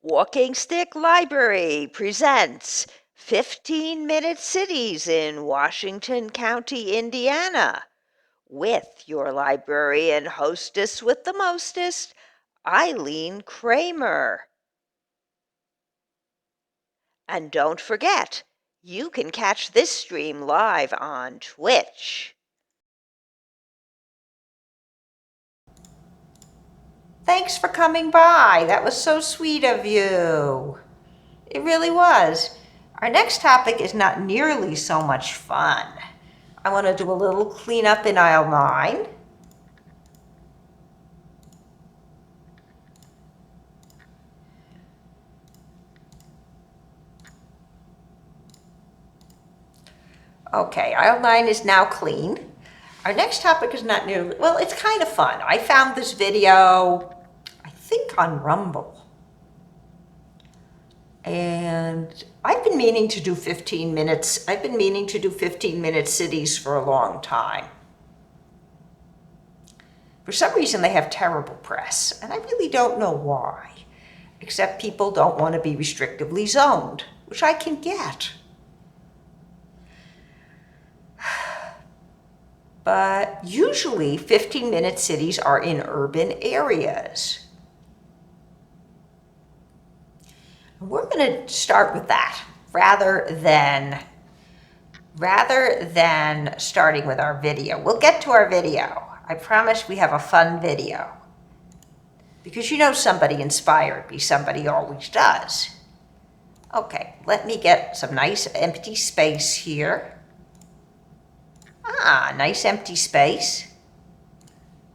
Walking Stick Library presents 15-Minute Cities in Washington County, Indiana, with your librarian hostess with the mostest, Eileen Kramer. And don't forget, you can catch this stream live on Twitch. Thanks for coming by. That was so sweet of you. It really was. Our next topic is not nearly so much fun. I want to do a little cleanup in aisle 9. Okay, aisle 9 is now clean. Our next topic is not nearly, well, it's kind of fun. I found this video, I think on Rumble. And I've been meaning to do 15 minutes. I've been meaning to do 15-minute cities for a long time. For some reason, they have terrible press, and I really don't know why, except people don't want to be restrictively zoned, which I can get. But usually 15-minute cities are in urban areas. We're going to start with that rather than starting with our video. We'll get to our video. I promise we have a fun video. Because you know somebody inspired me, somebody always does. Okay, let me get some nice empty space here. Nice empty space.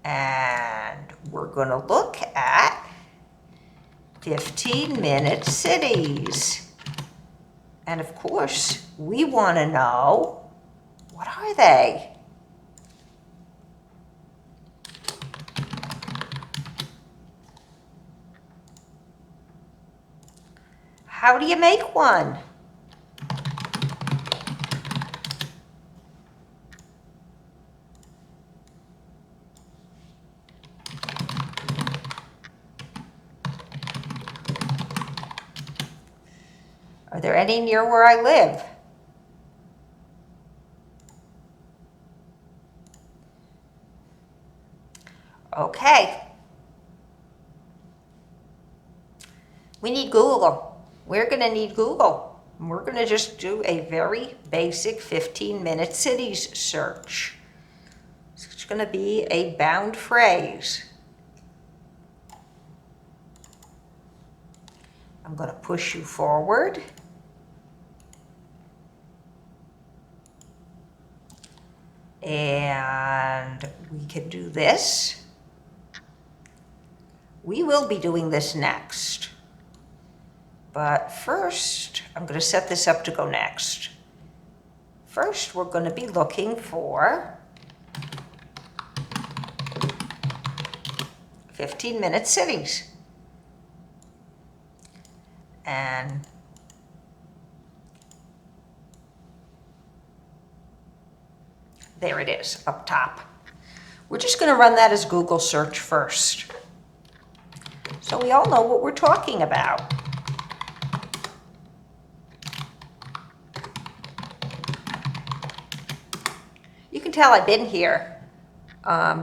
And we're going to look at 15-minute cities. And of course, we want to know, what are they? How do you make one? Are there any near where I live? Okay. We need Google. We're going to need Google. We're going to just do a very basic 15-minute cities search. It's going to be a bound phrase. I'm going to push you forward. And we can do this. We will be doing this next. But first, I'm going to set this up to go next. First, we're going to be looking for 15-minute cities. And there it is, up top. We're just going to run that as Google search first, so we all know what we're talking about. You can tell I've been here.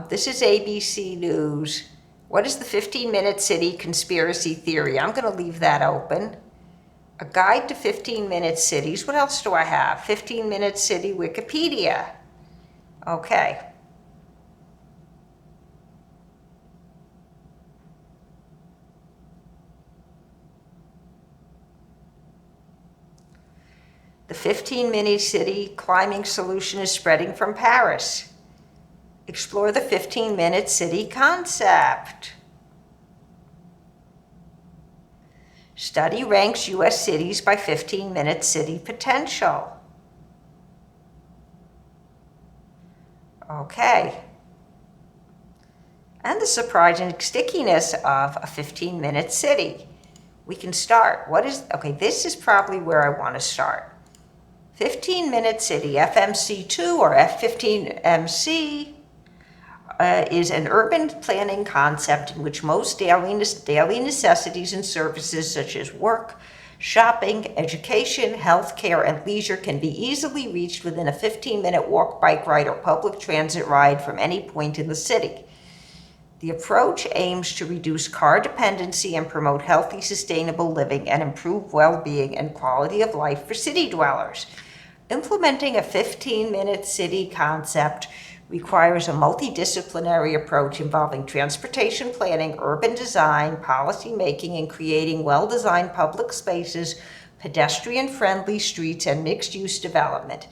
This is ABC News. What is the 15-minute city conspiracy theory? I'm going to leave that open. A guide to 15-minute cities. What else do I have? 15-minute city Wikipedia. Okay. The 15-minute city climbing solution is spreading from Paris. Explore the 15-minute city concept. Study ranks U.S. cities by 15-minute city potential. Okay. And the surprising stickiness of a 15-minute city. We can start. Okay, this is probably where I want to start. 15-minute city, FMC2 or F15MC. is an urban planning concept in which most daily necessities and services such as work, shopping, education, healthcare, and leisure can be easily reached within a 15-minute walk, bike ride, or public transit ride from any point in the city. The approach aims to reduce car dependency and promote healthy, sustainable living and improve well-being and quality of life for city dwellers. Implementing a 15-minute city concept requires a multidisciplinary approach involving transportation planning, urban design, policy making, and creating well-designed public spaces, pedestrian-friendly streets, and mixed-use development.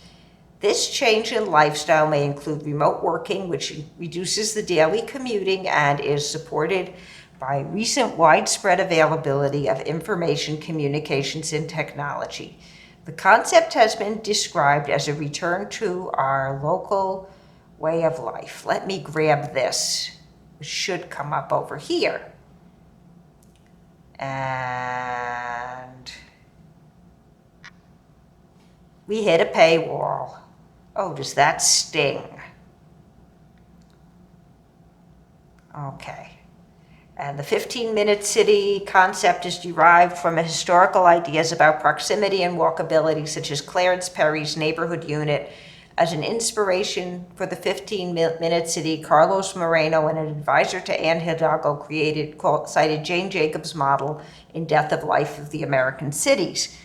This change in lifestyle may include remote working, which reduces the daily commuting and is supported by recent widespread availability of information, communications, and technology. The concept has been described as a return to our local way of life. Let me grab this. It should come up over here. And we hit a paywall. Oh, does that sting? Okay. And the 15-minute city concept is derived from historical ideas about proximity and walkability, such as Clarence Perry's neighborhood unit. As an inspiration for the 15-minute city, Carlos Moreno, an advisor to Anne Hidalgo, cited Jane Jacobs' model in Death of Life of the American Cities.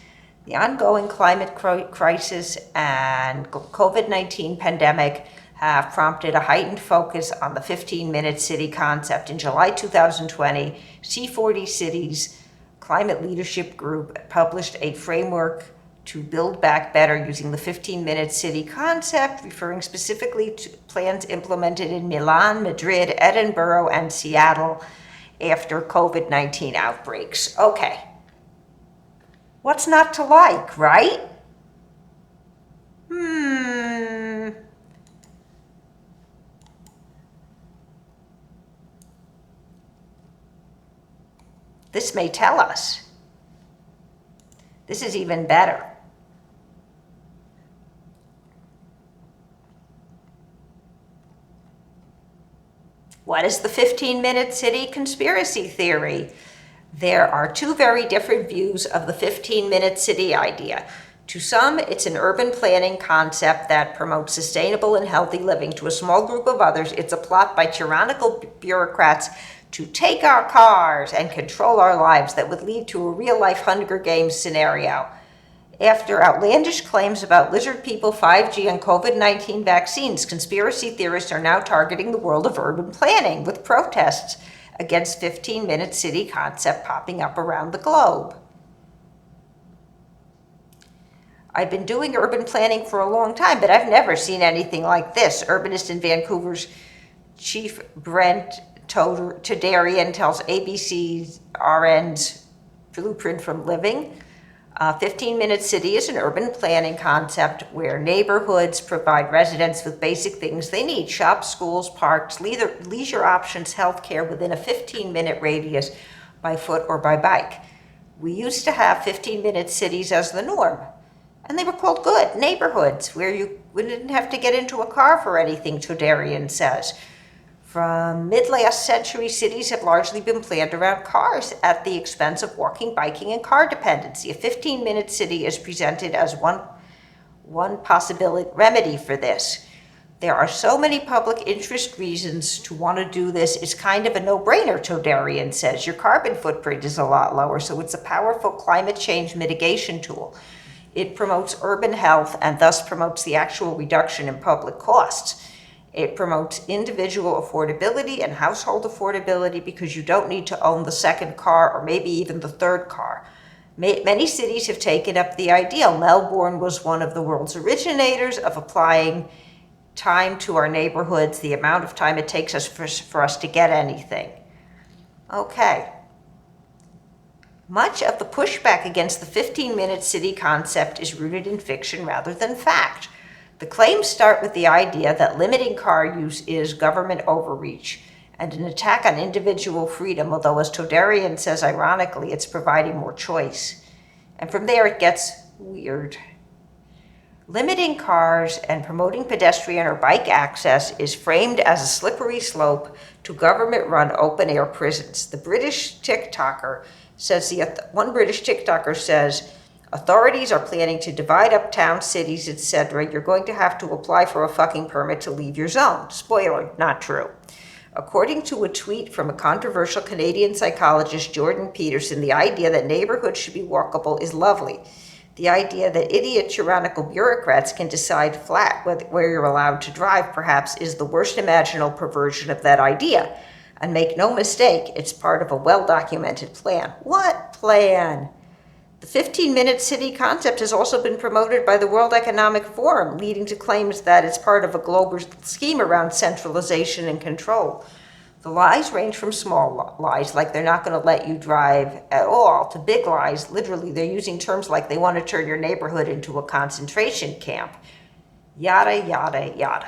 The ongoing climate crisis and COVID-19 pandemic have prompted a heightened focus on the 15-minute city concept. In July 2020, C40 Cities Climate Leadership Group published a framework to build back better using the 15-minute city concept, referring specifically to plans implemented in Milan, Madrid, Edinburgh, and Seattle after COVID-19 outbreaks. Okay. What's not to like, right? This may tell us. This is even better. What is the 15-minute city conspiracy theory? There are two very different views of the 15-minute city idea. To some, it's an urban planning concept that promotes sustainable and healthy living. To a small group of others, it's a plot by tyrannical bureaucrats to take our cars and control our lives that would lead to a real-life Hunger Games scenario. After outlandish claims about lizard people, 5G, and COVID-19 vaccines, conspiracy theorists are now targeting the world of urban planning, with protests against 15-minute city concept popping up around the globe. I've been doing urban planning for a long time, but I've never seen anything like this. Urbanist in Vancouver's Chief Brent Todarian tells ABC RN's Blueprint from Living. 15-minute city is an urban planning concept where neighborhoods provide residents with basic things they need: shops, schools, parks, leisure options, healthcare within a 15-minute radius by foot or by bike. We used to have 15-minute cities as the norm, and they were called good neighborhoods where you didn't have to get into a car for anything, Todarian says. From mid-last century, cities have largely been planned around cars at the expense of walking, biking, and car dependency. A 15-minute city is presented as one possibility remedy for this. There are so many public interest reasons to want to do this. It's kind of a no-brainer, Todarian says. Your carbon footprint is a lot lower, so it's a powerful climate change mitigation tool. It promotes urban health and thus promotes the actual reduction in public costs. It promotes individual affordability and household affordability because you don't need to own the second car or maybe even the third car. Many cities have taken up the ideal. Melbourne was one of the world's originators of applying time to our neighborhoods, the amount of time it takes us for us to get anything. Okay. Much of the pushback against the 15-minute city concept is rooted in fiction rather than fact. The claims start with the idea that limiting car use is government overreach and an attack on individual freedom, although, as Todarian says ironically, it's providing more choice. And from there it gets weird. Limiting cars and promoting pedestrian or bike access is framed as a slippery slope to government-run open-air prisons. The British TikToker says, one British TikToker says, authorities are planning to divide up towns, cities, etc. You're going to have to apply for a fucking permit to leave your zone. Spoiler, not true. According to a tweet from a controversial Canadian psychologist, Jordan Peterson, the idea that neighborhoods should be walkable is lovely. The idea that idiot tyrannical bureaucrats can decide flat where you're allowed to drive, perhaps, is the worst imaginable perversion of that idea. And make no mistake, it's part of a well-documented plan. What plan? The 15-minute city concept has also been promoted by the World Economic Forum, leading to claims that it's part of a global scheme around centralization and control. The lies range from small lies, like they're not going to let you drive at all, to big lies. Literally, they're using terms like they want to turn your neighborhood into a concentration camp. Yada, yada, yada.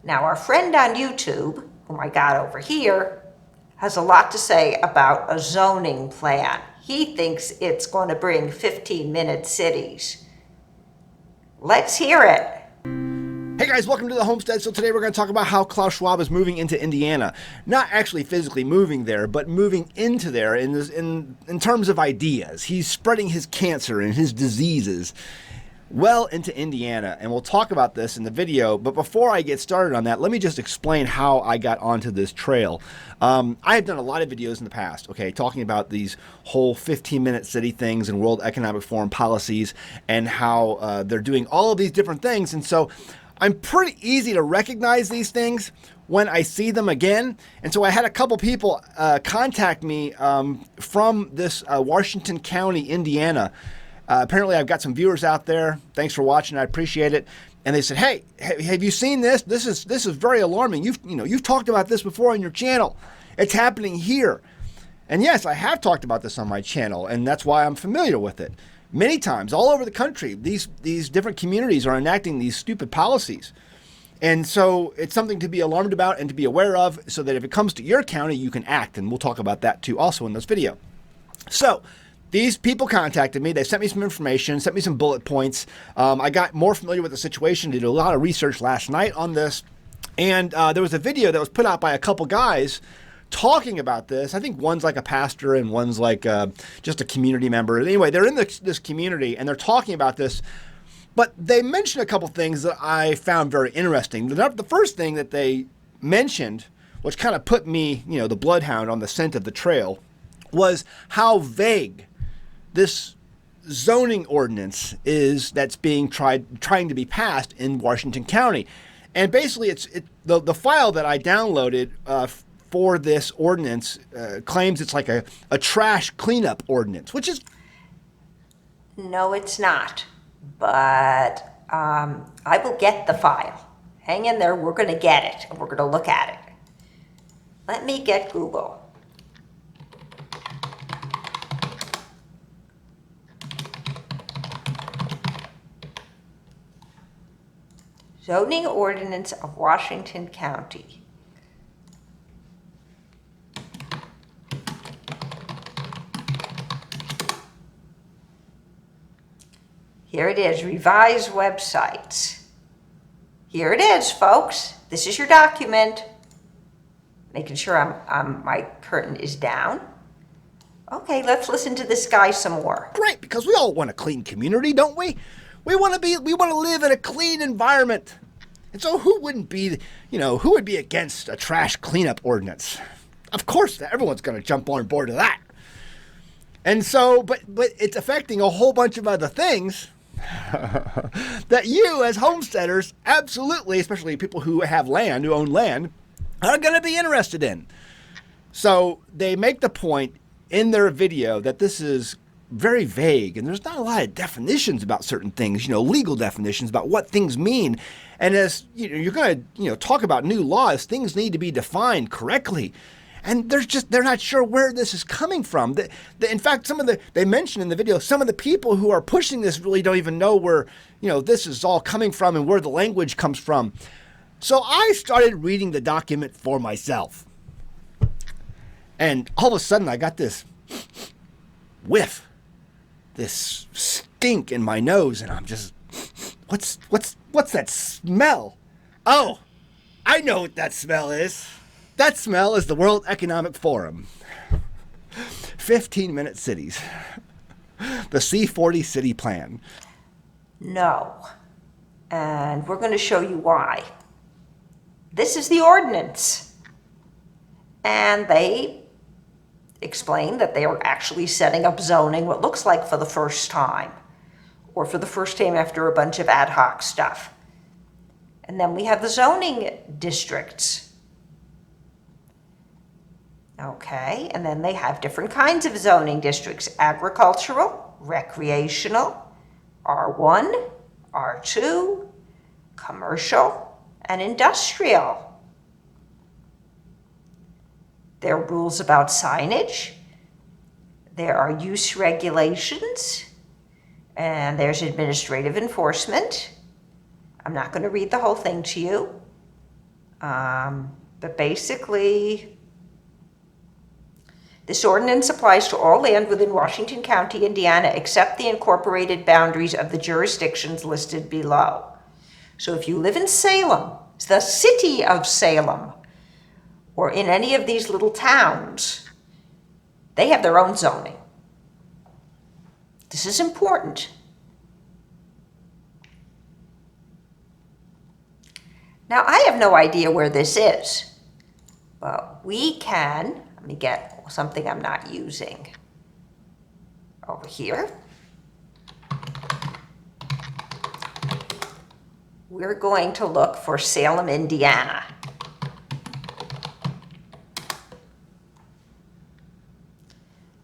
Now, our friend on YouTube, whom I got over here, has a lot to say about a zoning plan. He thinks it's going to bring 15-minute cities. Let's hear it. Hey guys, welcome to the Homestead. So today we're going to talk about how Klaus Schwab is moving into Indiana. Not actually physically moving there, but moving into there in terms of ideas. He's spreading his cancer and his diseases well into Indiana, and we'll talk about this in the video. But before I get started on that, let me just explain how I got onto this trail. I have done a lot of videos in the past, okay, talking about these whole 15-minute city things and World Economic Forum policies and how they're doing all of these different things. And so I'm pretty easy to recognize these things when I see them again. And so I had a couple people contact me from this Washington County, Indiana. Apparently I've got some viewers out there. Thanks for watching. I appreciate it. And they said, "Hey, have you seen this? This is very alarming. You've talked about this before on your channel. It's happening here." And yes, I have talked about this on my channel, and that's why I'm familiar with it. Many times, all over the country, these different communities are enacting these stupid policies. And so it's something to be alarmed about and to be aware of, so that if it comes to your county, you can act. And we'll talk about that too also in this video. So these people contacted me. They sent me some information, sent me some bullet points. I got more familiar with the situation, did a lot of research last night on this. And there was a video that was put out by a couple guys talking about this. I think one's like a pastor and one's like just a community member. Anyway, they're in this community and they're talking about this, but they mentioned a couple things that I found very interesting. The first thing that they mentioned, which kind of put me, the bloodhound on the scent of the trail, was how vague this zoning ordinance is that's being trying to be passed in Washington County. And basically the file that I downloaded for this ordinance claims it's like a trash cleanup ordinance, which is... No, it's not. But I will get the file. Hang in there, we're going to get it, and we're going to look at it. Let me get Google. Zoning Ordinance of Washington County. Here it is, revised websites. Here it is, folks. This is your document. Making sure my curtain is down. Okay, let's listen to this guy some more. Great, because we all want a clean community, don't we? We want to live in a clean environment. And so who would be against a trash cleanup ordinance? Of course, everyone's going to jump on board of that. And so, but it's affecting a whole bunch of other things that you as homesteaders, absolutely, especially people who have land, who own land, are going to be interested in. So they make the point in their video that this is very vague and there's not a lot of definitions about certain things, legal definitions about what things mean. And as you're going to talk about new laws, things need to be defined correctly. And they're not sure where this is coming from. In fact, they mentioned in the video, some of the people who are pushing this really don't even know where, this is all coming from and where the language comes from. So I started reading the document for myself. And all of a sudden I got this whiff, this stink in my nose, and I'm just, What's that smell? Oh, I know what that smell is. That smell is the World Economic Forum. 15-minute cities. The C40 city plan. No. And we're going to show you why. This is the ordinance. And they explain that they are actually setting up zoning what looks like for the first time, or for the first time after a bunch of ad hoc stuff. And then we have the zoning districts. Okay, and then they have different kinds of zoning districts: agricultural, recreational, R1, R2, commercial, and industrial. There are rules about signage. There are use regulations. And there's administrative enforcement. I'm not going to read the whole thing to you. But basically, this ordinance applies to all land within Washington County, Indiana, except the incorporated boundaries of the jurisdictions listed below. So if you live in Salem, the city of Salem, or in any of these little towns, they have their own zoning. This is important. Now, I have no idea where this is, but we can, let me get something I'm not using over here. We're going to look for Salem, Indiana.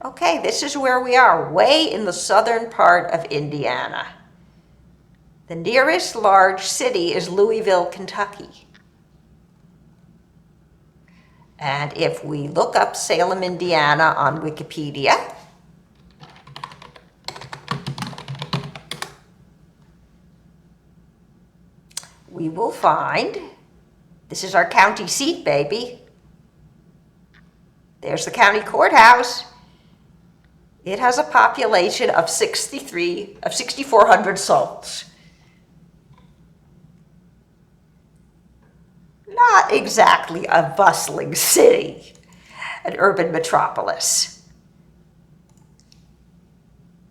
Okay, this is where we are, way in the southern part of Indiana. The nearest large city is Louisville, Kentucky. And if we look up Salem, Indiana on Wikipedia, we will find, this is our county seat, baby. There's the county courthouse. It has a population of 6,400 souls. Not exactly a bustling city, an urban metropolis.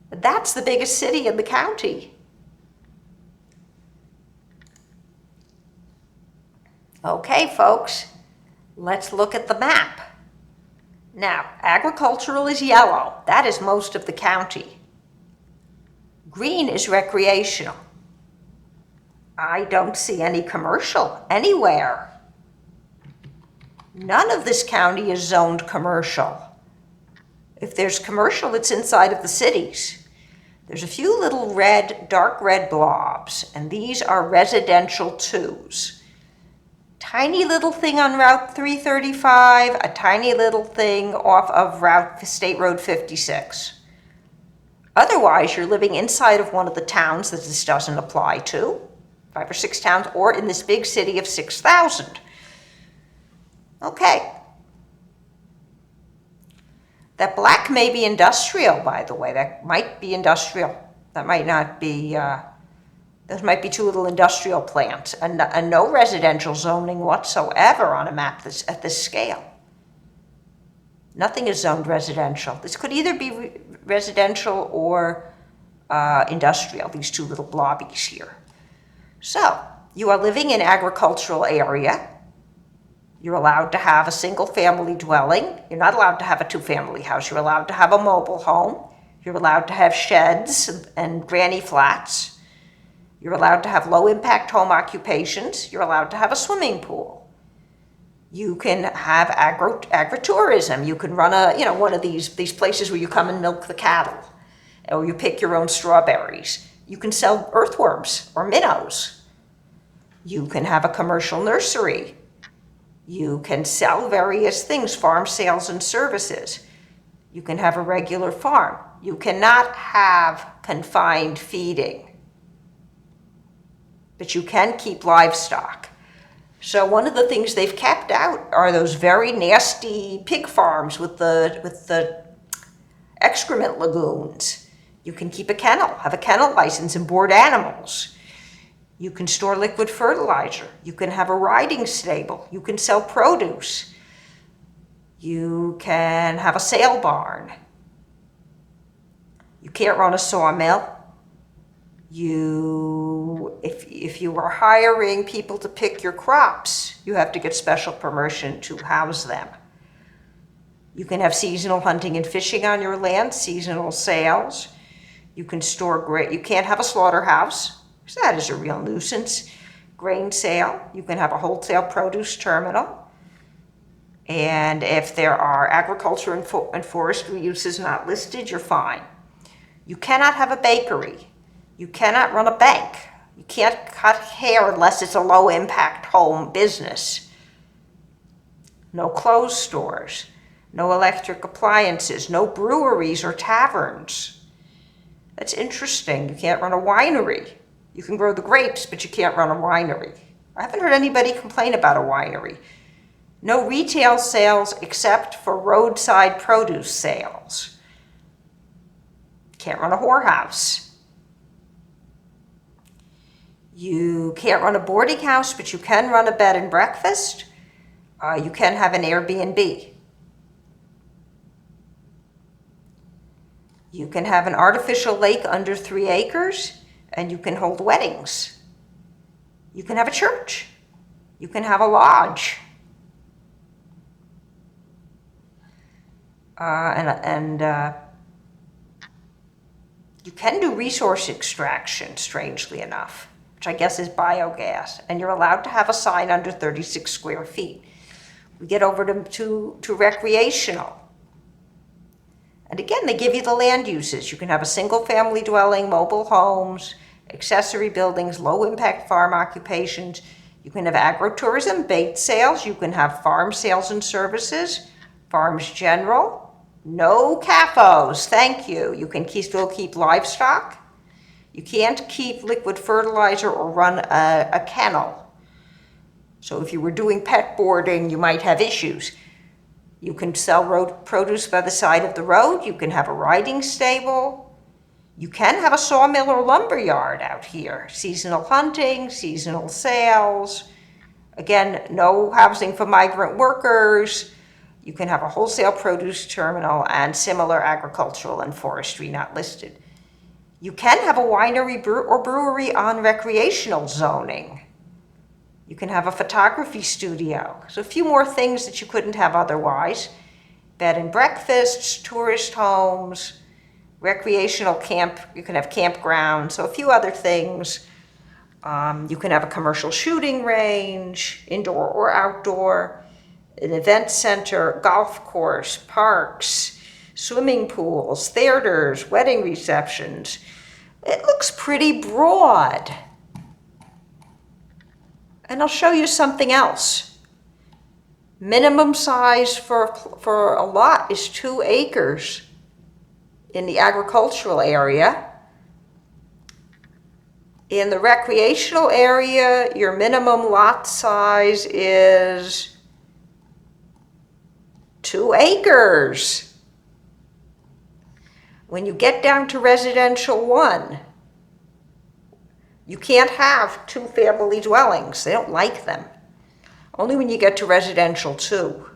But that's the biggest city in the county. Okay, folks, let's look at the map. Now, agricultural is yellow. That is most of the county. Green is recreational. I don't see any commercial anywhere. None of this county is zoned commercial. If there's commercial, it's inside of the cities. There's a few little red, dark red blobs, and these are residential twos. Tiny little thing on Route 335, a tiny little thing off of State Road 56. Otherwise, you're living inside of one of the towns that this doesn't apply to, 5 or 6 towns, or in this big city of 6,000. Okay. That black may be industrial, by the way. That might be industrial. That might not be, those might be 2 little industrial plants, and no residential zoning whatsoever on a map at this scale. Nothing is zoned residential. This could either be residential or industrial, these 2 little blobbies here. So, you are living in an agricultural area. You're allowed to have a single-family dwelling. You're not allowed to have a 2-family house. You're allowed to have a mobile home. You're allowed to have sheds and granny flats. You're allowed to have low-impact home occupations. You're allowed to have a swimming pool. You can have agritourism. You can run one of these places where you come and milk the cattle, or you pick your own strawberries. You can sell earthworms or minnows. You can have a commercial nursery. You can sell various things, farm sales and services. You can have a regular farm. You cannot have confined feeding, but you can keep livestock. So one of the things they've kept out are those very nasty pig farms with the excrement lagoons. You can keep a kennel, have a kennel license and board animals. You can store liquid fertilizer. You can have a riding stable. You can sell produce. You can have a sale barn. You can't run a sawmill. If you are hiring people to pick your crops, you have to get special permission to house them. You can have seasonal hunting and fishing on your land, seasonal sales. You can store grain. You can't have a slaughterhouse, because that is a real nuisance. Grain sale. You can have a wholesale produce terminal. And if there are agriculture and forestry uses not listed, you're fine. You cannot have a bakery. You cannot run a bank. You can't cut hair unless it's a low-impact home business. No clothes stores. No electric appliances. No breweries or taverns. That's interesting. You can't run a winery. You can grow the grapes, but you can't run a winery. I haven't heard anybody complain about a winery. No retail sales except for roadside produce sales. Can't run a whorehouse. You can't run a boarding house, but you can run a bed and breakfast. You can have an Airbnb. You can have an artificial lake under 3 acres, and you can hold weddings. You can have a church. You can have a lodge. You can do resource extraction, strangely enough, which I guess is biogas, and you're allowed to have a sign under 36 square feet. We get over to recreational. And again, they give you the land uses. You can have a single-family dwelling, mobile homes, accessory buildings, low-impact farm occupations. You can have agritourism, bait sales. You can have farm sales and services, farms general. No CAFOs, thank you. You can still keep livestock. You can't keep liquid fertilizer or run a kennel. So if you were doing pet boarding, you might have issues. You can sell road produce by the side of the road. You can have a riding stable. You can have a sawmill or lumber yard out here. Seasonal hunting, seasonal sales. Again, no housing for migrant workers. You can have a wholesale produce terminal and similar agricultural and forestry not listed. You can have a winery or brewery on recreational zoning. You can have a photography studio. So a few more things that you couldn't have otherwise. Bed and breakfasts, tourist homes, recreational camp. You can have campgrounds. So a few other things. You can have a commercial shooting range, indoor or outdoor, an event center, golf course, parks, swimming pools, theaters, wedding receptions. It looks pretty broad. And I'll show you something else. Minimum size for a lot is 2 acres in the agricultural area. In the recreational area, your minimum lot size is 2 acres. When you get down to residential 1, you can't have 2 family dwellings. They don't like them. Only when you get to residential 2.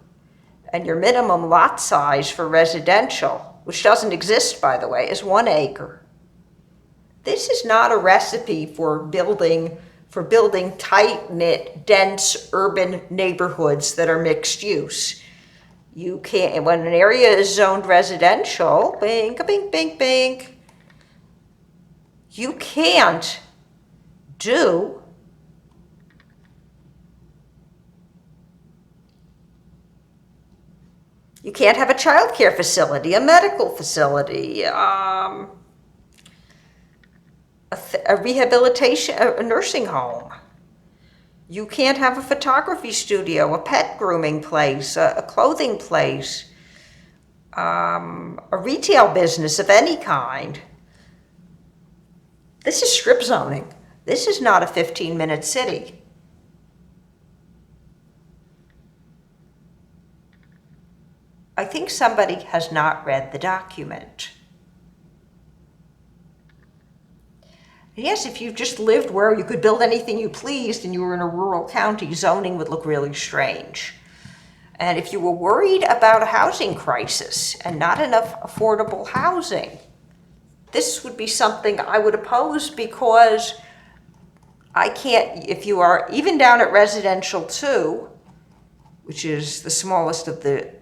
And your minimum lot size for residential, which doesn't exist, by the way, is 1 acre. This is not a recipe for building tight-knit, dense urban neighborhoods that are mixed use. You can't, when an area is zoned residential, bink, bink, bink, bink, you can't do you can't have a child care facility, a medical facility, a rehabilitation, a nursing home. You can't have a photography studio, a pet grooming place, a clothing place, a retail business of any kind. This is strip zoning. This is not a 15-minute city. I think somebody has not read the document. Yes, if you just lived where you could build anything you pleased and you were in a rural county, zoning would look really strange. And if you were worried about a housing crisis and not enough affordable housing, this would be something I would oppose, because I can't, if you are even down at residential 2, which is the smallest of the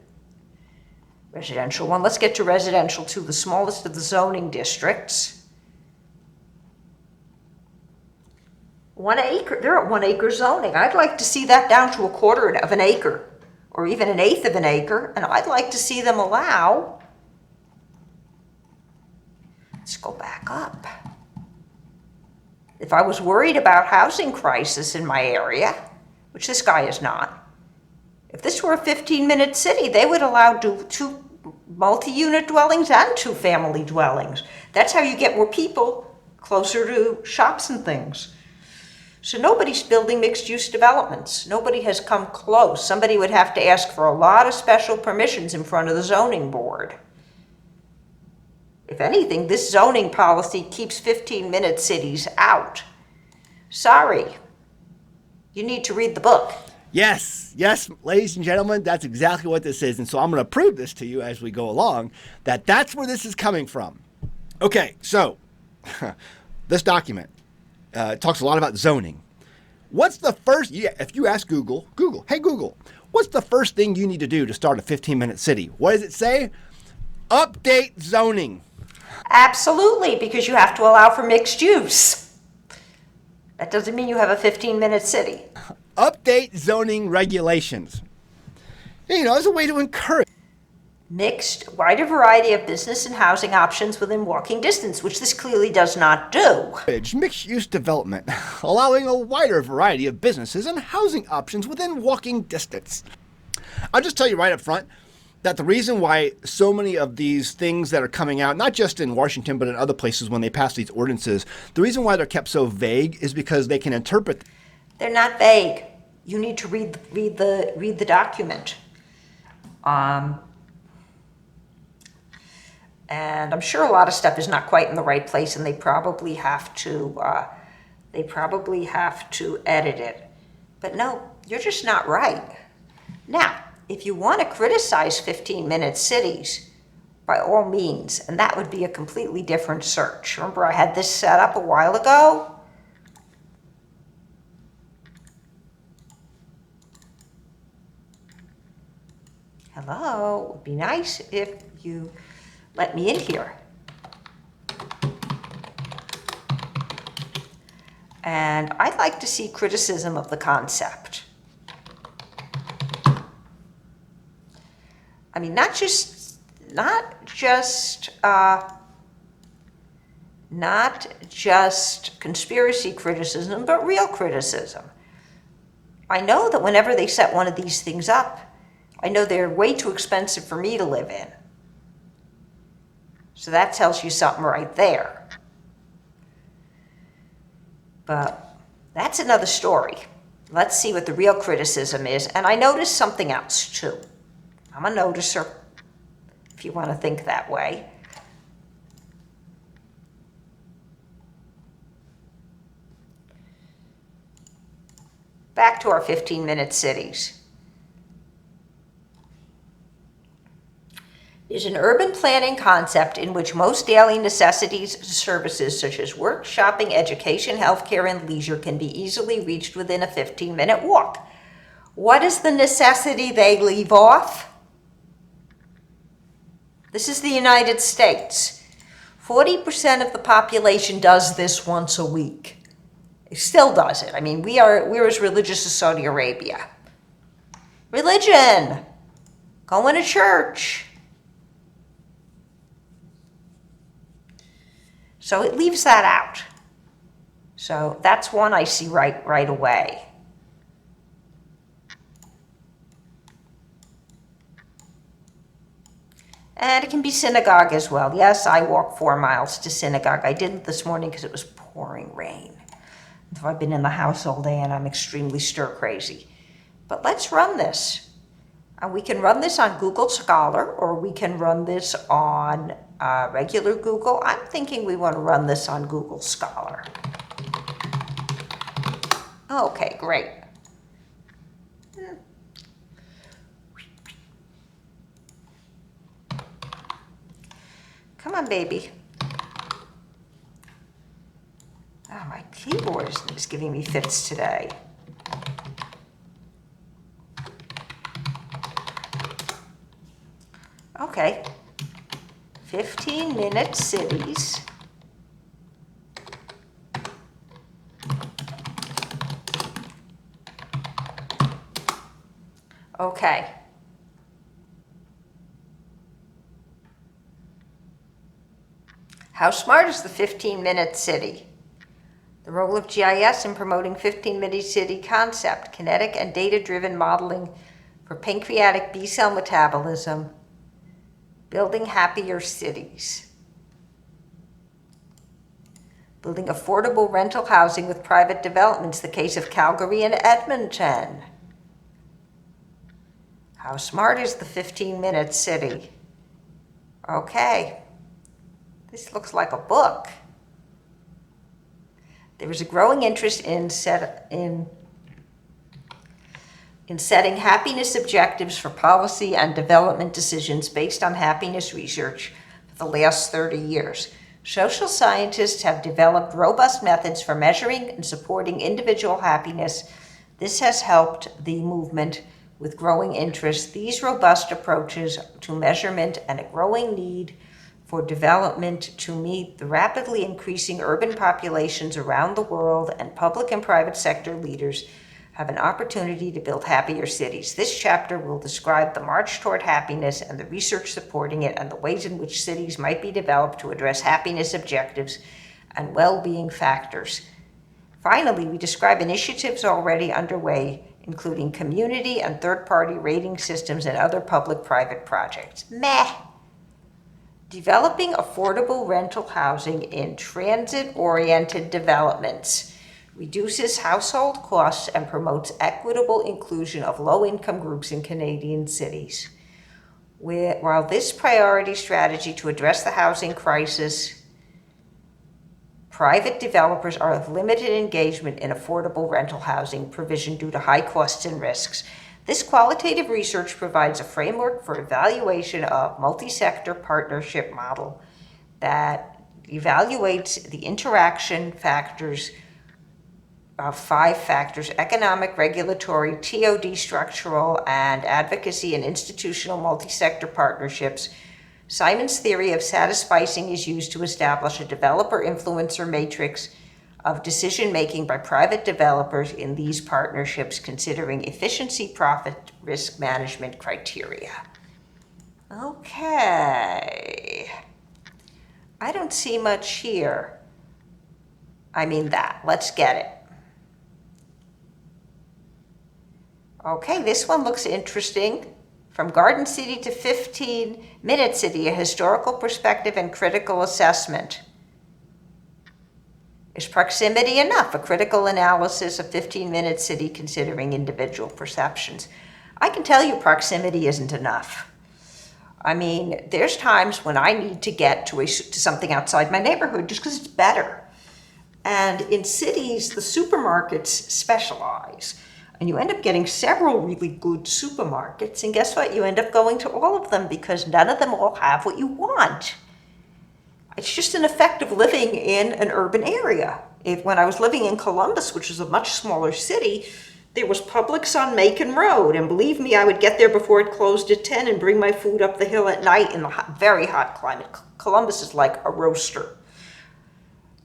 residential one, let's get to residential 2, the smallest of the zoning districts. 1 acre, they're at 1 acre zoning. I'd like to see that down to 1/4 of an acre, or even 1/8 of an acre, and I'd like to see them allow, let's go back up. If I was worried about housing crisis in my area, which this guy is not, if this were a 15-minute city, they would allow two multi-unit dwellings and 2 family dwellings. That's how you get more people closer to shops and things. So nobody's building mixed-use developments. Nobody has come close. Somebody would have to ask for a lot of special permissions in front of the zoning board. If anything, this zoning policy keeps 15-minute cities out. Sorry. You need to read the book. Yes, ladies and gentlemen, that's exactly what this is. And so I'm going to prove this to you as we go along, that that's where this is coming from. Okay, so this document talks a lot about zoning. What's the first, if you ask Google, hey Google, what's the first thing you need to do to start a 15-minute city? What does it say? Update zoning. Absolutely, because you have to allow for mixed use. That doesn't mean you have a 15-minute city. Update zoning regulations. You know, as a way to encourage Mixed, wider variety of business and housing options within walking distance, which this clearly does not do. mixed-use development, allowing a wider variety of businesses and housing options within walking distance. I'll just tell you right up front that the reason why so many of these things that are coming out, not just in Washington, but in other places when they pass these ordinances, the reason why they're kept so vague is because they can interpret. They're not vague. You need to read the document. And I'm sure a lot of stuff is not quite in the right place, and they probably have to edit it. But no, you're just not right. Now, if you want to criticize 15-minute cities, by all means, and that would be a completely different search. Remember, I had this set up a while ago? Hello, it would be nice if you let me in here. And I'd like to see criticism of the concept. I mean, not just conspiracy criticism, but real criticism. I know that whenever they set one of these things up, I know they're way too expensive for me to live in. So that tells you something right there. But that's another story. Let's see what the real criticism is. And I noticed something else too. I'm a noticer, if you want to think that way. Back to our 15-minute cities. Is an urban planning concept in which most daily necessities and services such as work, shopping, education, healthcare, and leisure can be easily reached within a 15-minute walk. What is the necessity they leave off? This is the United States. 40% of the population does this once a week. It still does it. I mean, we're as religious as Saudi Arabia. Religion, going to church. So it leaves that out. So that's one I see right away. And it can be synagogue as well. Yes, I walk 4 miles to synagogue. I didn't this morning because it was pouring rain. So I've been in the house all day and I'm extremely stir crazy. But let's run this. We can run this on Google Scholar, or we can run this on regular Google. I'm thinking we want to run this on Google Scholar. Okay, great. Come on, baby. Oh, my keyboard is giving me fits today. Okay. 15-minute cities. Okay. How smart is the 15-minute city? The role of GIS in promoting 15-minute city concept, kinetic and data-driven modeling for pancreatic B-cell metabolism, building happier cities, building affordable rental housing with private developments, the case of Calgary and Edmonton. How smart is the 15-minute city? Okay, this looks like a book. There is a growing interest in setting happiness objectives for policy and development decisions based on happiness research for the last 30 years. Social scientists have developed robust methods for measuring and supporting individual happiness. This has helped the movement with growing interest. These robust approaches to measurement and a growing need for development to meet the rapidly increasing urban populations around the world, and public and private sector leaders have an opportunity to build happier cities. This chapter will describe the march toward happiness and the research supporting it, and the ways in which cities might be developed to address happiness objectives and well-being factors. Finally, we describe initiatives already underway, including community and third-party rating systems and other public-private projects. Meh. Developing affordable rental housing in transit-oriented developments reduces household costs and promotes equitable inclusion of low-income groups in Canadian cities. While this priority strategy to address the housing crisis, private developers are of limited engagement in affordable rental housing provision due to high costs and risks. This qualitative research provides a framework for evaluation of multi-sector partnership model that evaluates the interaction factors of 5 factors: economic, regulatory, TOD, structural, and advocacy and institutional multi-sector partnerships. Simon's theory of satisficing is used to establish a developer-influencer matrix of decision-making by private developers in these partnerships, considering efficiency, profit, risk management criteria. Okay. I don't see much here. I mean that. Let's get it. Okay, this one looks interesting. From Garden City to 15-minute city, a historical perspective and critical assessment. Is proximity enough? A critical analysis of 15-minute city considering individual perceptions. I can tell you proximity isn't enough. I mean, there's times when I need to get to something outside my neighborhood just because it's better. And in cities, the supermarkets specialize. And you end up getting several really good supermarkets. And guess what? You end up going to all of them because none of them all have what you want. It's just an effect of living in an urban area. When I was living in Columbus, which is a much smaller city, there was Publix on Macon Road. And believe me, I would get there before it closed at 10 and bring my food up the hill at night in the very hot climate. Columbus is like a roaster.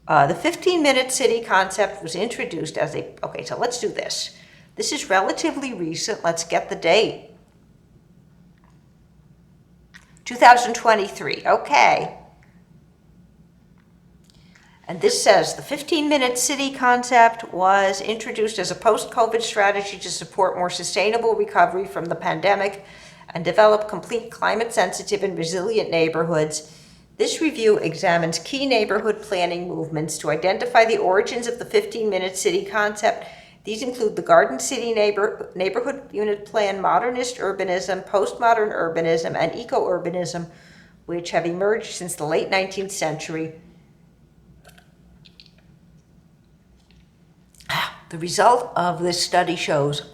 The 15-minute city concept was introduced as a... Okay, so let's do this. This is relatively recent. Let's get the date. 2023. Okay. And this says the 15-minute city concept was introduced as a post-COVID strategy to support more sustainable recovery from the pandemic and develop complete climate-sensitive and resilient neighborhoods. This review examines key neighborhood planning movements to identify the origins of the 15-minute city concept. These include the Garden City neighborhood unit plan, modernist urbanism, postmodern urbanism, and eco-urbanism, which have emerged since the late 19th century. The result of this study shows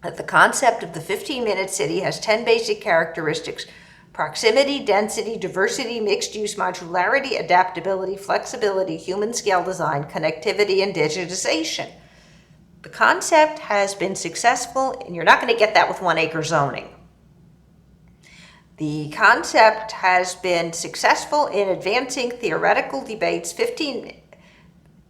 that the concept of the 15-minute city has 10 basic characteristics: proximity, density, diversity, mixed-use, modularity, adaptability, flexibility, human-scale design, connectivity, and digitization. The concept has been successful, and you're not going to get that with 1-acre zoning. The concept has been successful in advancing theoretical debates, 15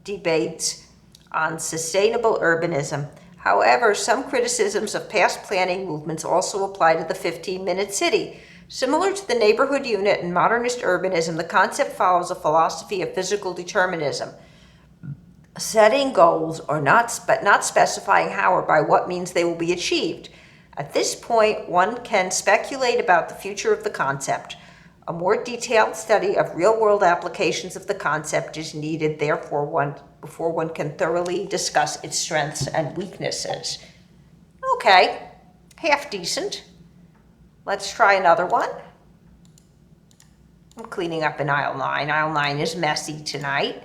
debates on sustainable urbanism. However, some criticisms of past planning movements also apply to the 15-minute city. Similar to the neighborhood unit in modernist urbanism, the concept follows a philosophy of physical determinism, setting goals but not specifying how or by what means they will be achieved. At this point, one can speculate about the future of the concept. A more detailed study of real-world applications of the concept is needed, therefore, before one can thoroughly discuss its strengths and weaknesses. Okay, half decent. Let's try another one. I'm cleaning up in aisle 9. Aisle 9 is messy tonight.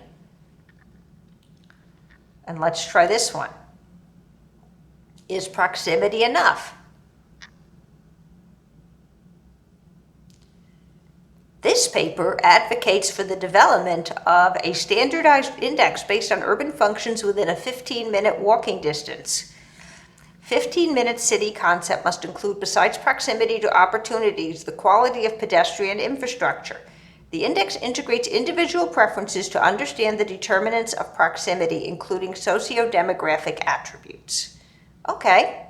And let's try this one. Is proximity enough? This paper advocates for the development of a standardized index based on urban functions within a 15-minute walking distance. 15-minute city concept must include, besides proximity to opportunities, the quality of pedestrian infrastructure. The index integrates individual preferences to understand the determinants of proximity, including socio-demographic attributes. Okay.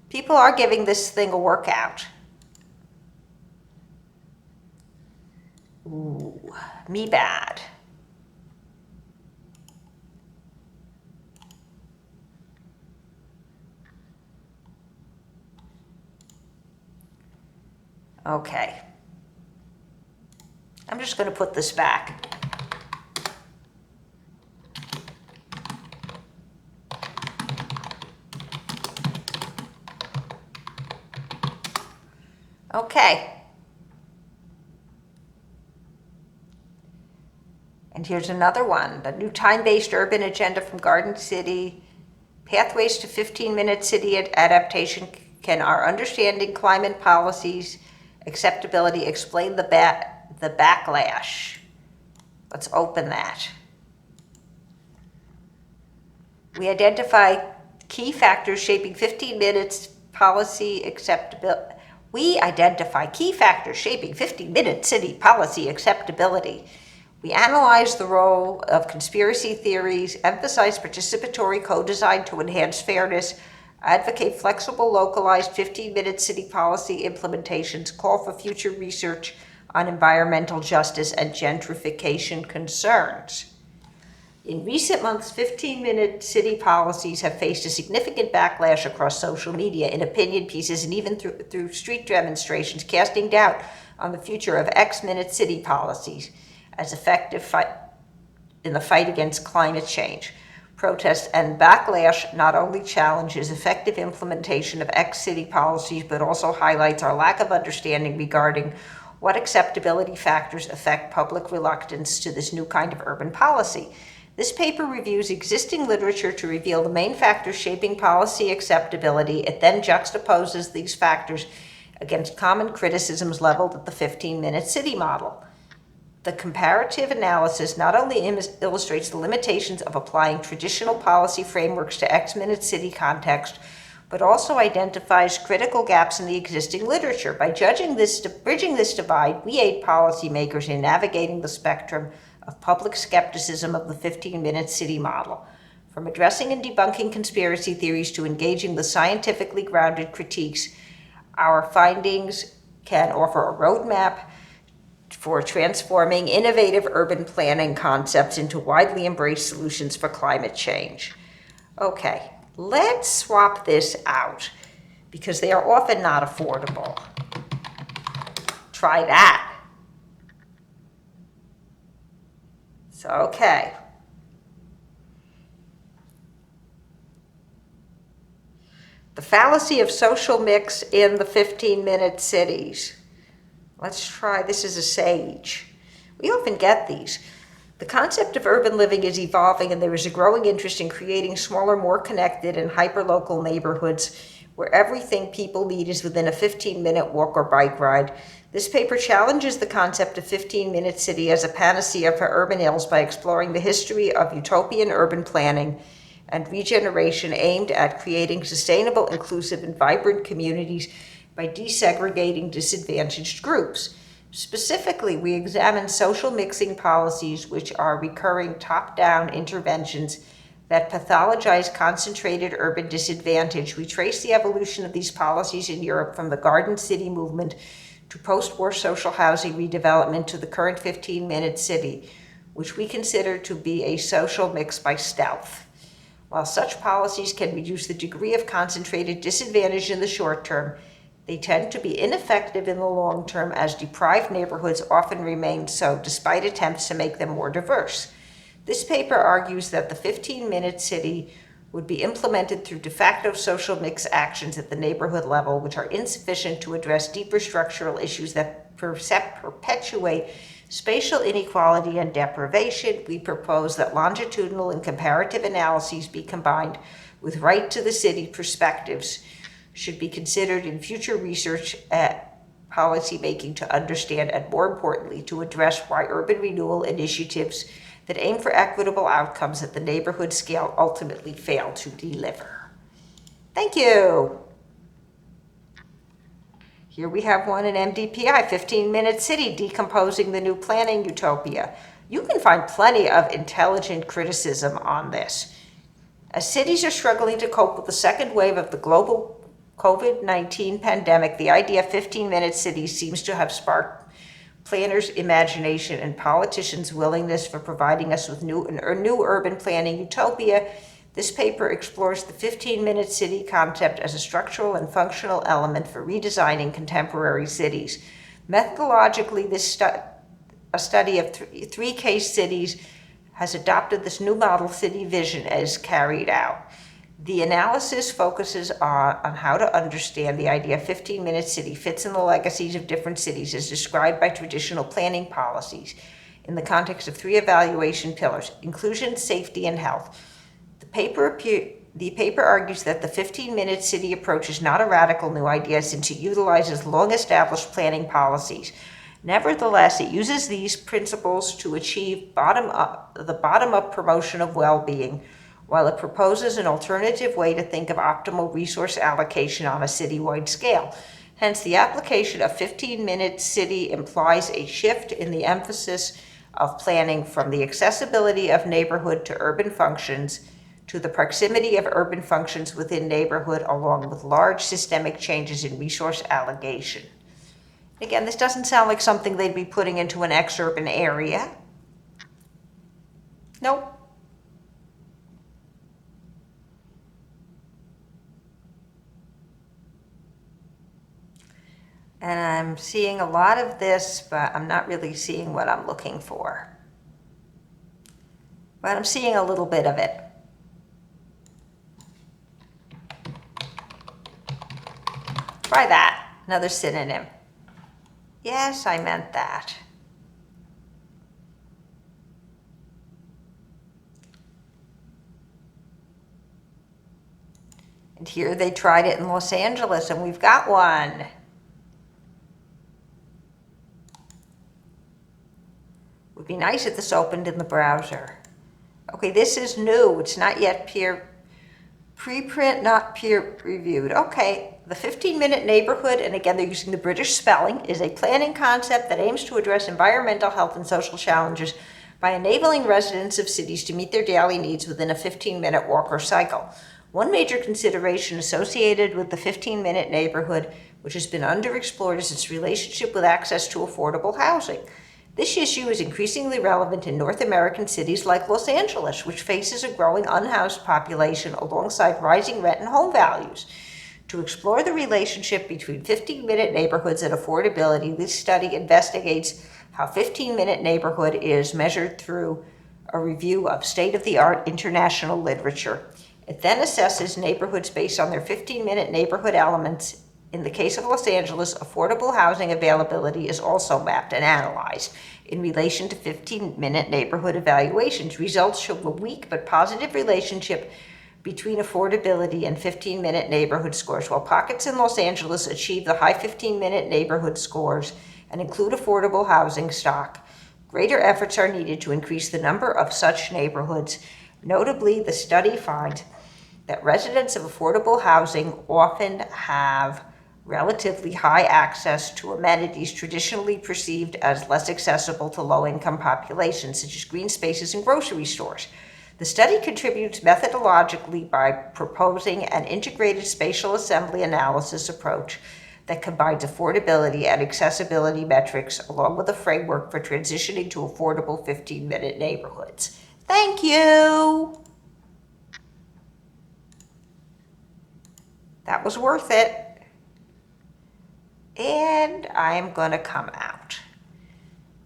People are giving this thing a workout. Ooh, me bad. Okay. I'm just going to put this back. Okay. And here's another one, the new time-based urban agenda from Garden City, pathways to 15-minute city adaptation. Can our understanding climate policies, acceptability, explain the backlash? Let's open that. We identify key factors shaping 15 minutes policy acceptability. We identify key factors shaping 15-minute city policy acceptability. We analyze the role of conspiracy theories, emphasize participatory co-design to enhance fairness, advocate flexible, localized 15-minute city policy implementations, call for future research on environmental justice and gentrification concerns. In recent months, 15-minute city policies have faced a significant backlash across social media, in opinion pieces, and even through street demonstrations, casting doubt on the future of X-minute city policies as effective in the fight against climate change. Protest and backlash not only challenges effective implementation of X-city policies, but also highlights our lack of understanding regarding what acceptability factors affect public reluctance to this new kind of urban policy. This paper reviews existing literature to reveal the main factors shaping policy acceptability. It then juxtaposes these factors against common criticisms leveled at the 15-minute city model. The comparative analysis not only illustrates the limitations of applying traditional policy frameworks to X-minute city context, but also identifies critical gaps in the existing literature. By bridging this divide, we aid policymakers in navigating the spectrum of public skepticism of the 15-minute city model. From addressing and debunking conspiracy theories to engaging the scientifically grounded critiques, our findings can offer a roadmap for transforming innovative urban planning concepts into widely embraced solutions for climate change. Okay, let's swap this out because they are often not affordable. Try that. So, okay. The fallacy of social mix in the 15-minute cities. Let's try, this is a sage. We often get these. The concept of urban living is evolving, and there is a growing interest in creating smaller, more connected, and hyper-local neighborhoods where everything people need is within a 15-minute walk or bike ride. This paper challenges the concept of 15-minute city as a panacea for urban ills by exploring the history of utopian urban planning and regeneration aimed at creating sustainable, inclusive, and vibrant communities by desegregating disadvantaged groups. Specifically, we examine social mixing policies, which are recurring top-down interventions that pathologize concentrated urban disadvantage. We trace the evolution of these policies in Europe from the Garden City movement to post-war social housing redevelopment to the current 15-minute city, which we consider to be a social mix by stealth. While such policies can reduce the degree of concentrated disadvantage in the short term, they tend to be ineffective in the long term, as deprived neighborhoods often remain so despite attempts to make them more diverse. This paper argues that the 15-minute city would be implemented through de facto social mix actions at the neighborhood level, which are insufficient to address deeper structural issues that perpetuate spatial inequality and deprivation. We propose that longitudinal and comparative analyses be combined with right to the city perspectives should be considered in future research at policymaking to understand and, more importantly, to address why urban renewal initiatives that aim for equitable outcomes at the neighborhood scale ultimately fail to deliver. Thank you. Here we have one in MDPI, 15-minute city, decomposing the new planning utopia. You can find plenty of intelligent criticism on this. As cities are struggling to cope with the second wave of the global COVID-19 pandemic, the idea of 15-minute cities seems to have sparked planners' imagination and politicians' willingness for providing us with new urban planning utopia. This paper explores the 15-minute city concept as a structural and functional element for redesigning contemporary cities. Methodologically, a study of three case cities has adopted this new model city vision as carried out. The analysis focuses on how to understand the idea of 15-minute city fits in the legacies of different cities as described by traditional planning policies in the context of three evaluation pillars: inclusion, safety, and health. The paper argues that the 15-minute city approach is not a radical new idea since it utilizes long-established planning policies. Nevertheless, it uses these principles to achieve the bottom-up promotion of well-being, while it proposes an alternative way to think of optimal resource allocation on a citywide scale. Hence, the application of 15-minute city implies a shift in the emphasis of planning from the accessibility of neighborhood to urban functions to the proximity of urban functions within neighborhood, along with large systemic changes in resource allocation. Again, this doesn't sound like something they'd be putting into an exurban area. Nope. And I'm seeing a lot of this, but I'm not really seeing what I'm looking for. But I'm seeing a little bit of it. Try that. Another synonym. Yes, I meant that. And here they tried it in Los Angeles, and we've got one. Would be nice if this opened in the browser. Okay, this is new. It's not yet preprint, not peer reviewed. Okay, the 15-minute neighborhood, and again they're using the British spelling, is a planning concept that aims to address environmental, health, and social challenges by enabling residents of cities to meet their daily needs within a 15-minute walk or cycle. One major consideration associated with the 15-minute neighborhood, which has been underexplored, is its relationship with access to affordable housing. This issue is increasingly relevant in North American cities like Los Angeles, which faces a growing unhoused population alongside rising rent and home values. To explore the relationship between 15-minute neighborhoods and affordability, this study investigates how 15-minute neighborhood is measured through a review of state-of-the-art international literature. It then assesses neighborhoods based on their 15-minute neighborhood elements In the case of Los Angeles, affordable housing availability is also mapped and analyzed in relation to 15-minute neighborhood evaluations. Results show a weak but positive relationship between affordability and 15-minute neighborhood scores. While pockets in Los Angeles achieve the high 15-minute neighborhood scores and include affordable housing stock, greater efforts are needed to increase the number of such neighborhoods. Notably, the study finds that residents of affordable housing often have relatively high access to amenities traditionally perceived as less accessible to low-income populations, such as green spaces and grocery stores. The study contributes methodologically by proposing an integrated spatial assembly analysis approach that combines affordability and accessibility metrics along with a framework for transitioning to affordable 15-minute neighborhoods. Thank you! That was worth it. And I'm gonna come out.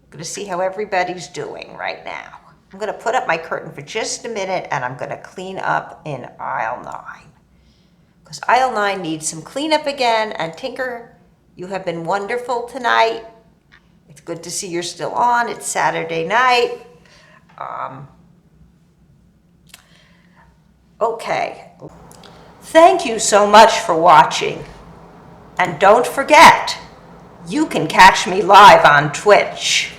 I'm gonna see how everybody's doing right now. I'm gonna put up my curtain for just a minute and I'm gonna clean up in aisle 9. Because aisle 9 needs some cleanup again. And Tinker, you have been wonderful tonight. It's good to see you're still on. It's Saturday night. Okay. Thank you so much for watching. And don't forget, you can catch me live on Twitch.